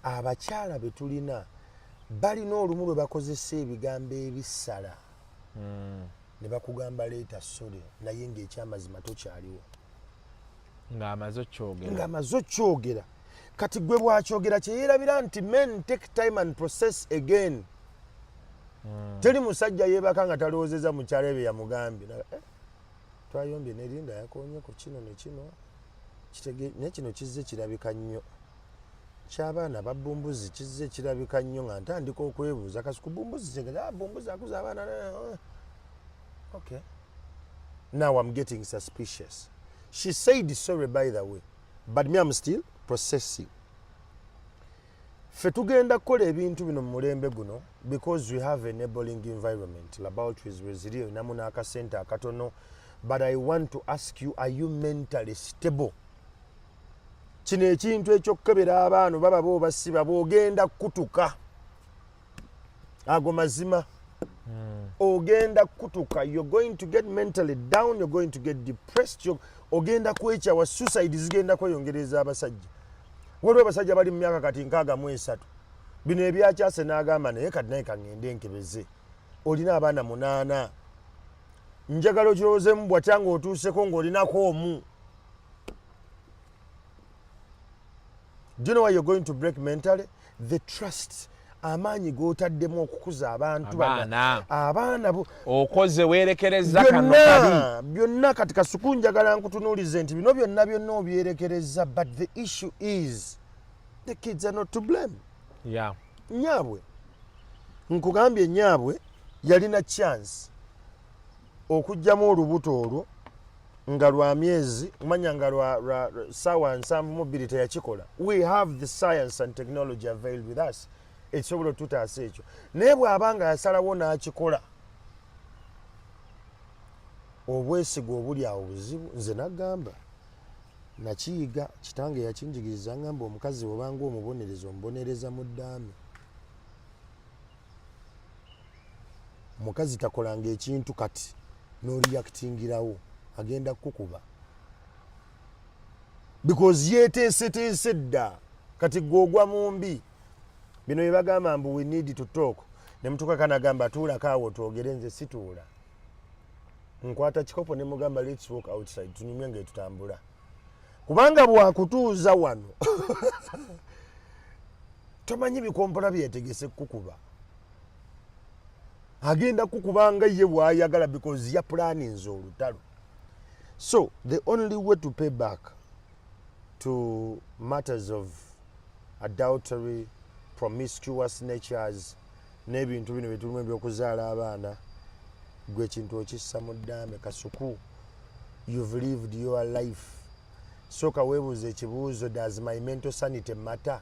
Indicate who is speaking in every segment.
Speaker 1: abakyala betulina balina olumu lwe bakozesa ebigambo ebisala ne bakugamba leeta sorry naye ng'ekyamazima tokyaliwo ng'amaze okyogera kati gwe bwakyogera kyeyerabira nti men take time and process again. Teri musajja yeebaka nga talowoozeza mukyala ebyo yamugambye twayombye nerinda yakoonyeko kino ne kino naye kino kizze kirabika nnyo ky'abaana babumbuzi kizze kirabika nnyo nga ntandika okwebuuza kasi ku bumbuzi kyegera bumbuzi akuza abaana okay now I'm getting suspicious. She said sorry by the way but me I'm still processing. Ffe tugenda kukola ebintu bino mu mulembe guno because we have enabling environment. Laboratories weziriyo namu n'akasente akatono but I want to ask you, are you mentally stable? Kino ekintu ekyokukebera abaana baba bo basiba boogenda kutuka ago mazima ogenda kutuka, you're going to get mentally down, you're going to get depressed, ogenda kwekyawa, suicide zigenda kweyongereza abasajja. Waliwo abasajja bali mu myaka kati 63 bino ebyakyase n'agamba naye kati naye kangende nkebeze olina abaana 8 njagala okirowoozemu bwatya ng'otuuseko ng'olinako omu. Do you know why you're going to break mentally? The trust. Amaanyi g'otaddemu okukuza abantu abaana
Speaker 2: okoze weerekereza kano kali
Speaker 1: byonna kati kasuku njagala nkutunuulize nti bino byonna obyerekereza but the issue is the kids are not to blame.
Speaker 2: Yeah.
Speaker 1: Nyaabwe nkugambye nyaabwe yalina chance okujjamu olubuto olwo nga lwa myezi manya nga lwa sawa 7 mobili teyakikola. We have the science and technology availed with us. Ekisobola tutaasa ekyo naye bw'abanga yasalawo n'akikola obwesigo obuli awo buzibu. Nze nagamba nakiyiga kitange yakinjigiriza ngamba omukazi bw'obanga omubonereza mu ddaame omukazi takolanga ekintu kati n'oliyakitingirawo agenda kukuba because yeeteeseteese dda kati gw'ogwa mu mbi. Bino bye bagamba mbu we need to talk. Ne mutuka kanagamba tuulako awo twogere, nze situula. Nkwata kikopo ne mugamba let's walk outside tunyumye nga tutambula. Kubanga bwakutuuza wano tomanyi bikompola byetegese kukuba. Agenda kukubanga ye bw'ayagala because ya plannings olutalo. So the only way to pay back to matters of adultery, promiscuous natures n'ebintu bino byetulimu ebyokuzaala abaana gwe kintu okissa mu ddaame kasuku. You've lived your life. Soka weebuuza ekibuuzo, does my mental sanity matter?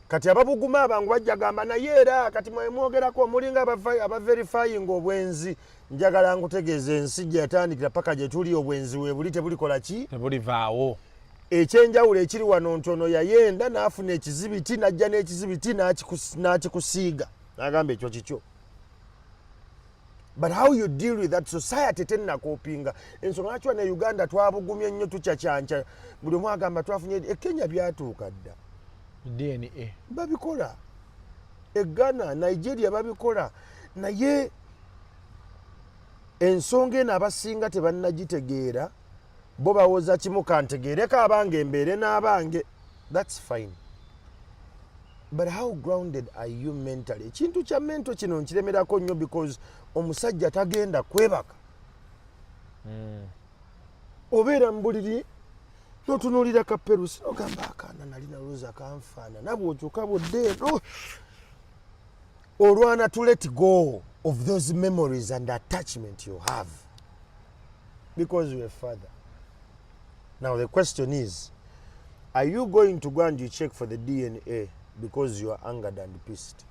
Speaker 1: Kati ababuguma abangu bajja gamba naye era kati mwogerako mulinga abaverifying obwenzi. Njagala nkutegeeza ensi gye yatandikira paka gye tuli obwenzi weebuli tebulikola ki?
Speaker 2: Tebulivaawo.
Speaker 1: Ekyenjawulo ekiri wano ntono yayenda n'afuna ekizibiti n'ajja n'ekizibiti n'akikusiiga n'agamba ekyo kikyo. But how you deal with that society tennakopinga. Ensonga lwaki ne Uganda twabugumye nnyo tukyakyanca buli omu agamba twafunye Kenya byatuuka dda.
Speaker 2: DNA
Speaker 1: babikola. Ghana, Nigeria babikola. Naye ensonga eno abasinga tebannagitegeera. Bo bawoza kimu kantegeereka abange embeere n'abange. That's fine. But how grounded are you mentally? Ekintu kya mento kino nkiremerako nnyo because omusajja tagenda kwebaka. Obeera mu buliri n'otunuulira kaperusi n'ogamba akaana nalina looza kanfaana nabw'okyuka budde eno olwana to let go of those memories and attachment you have because you're a father. Now the question is, are you going to go and you check for the DNA because you are angered and pissed?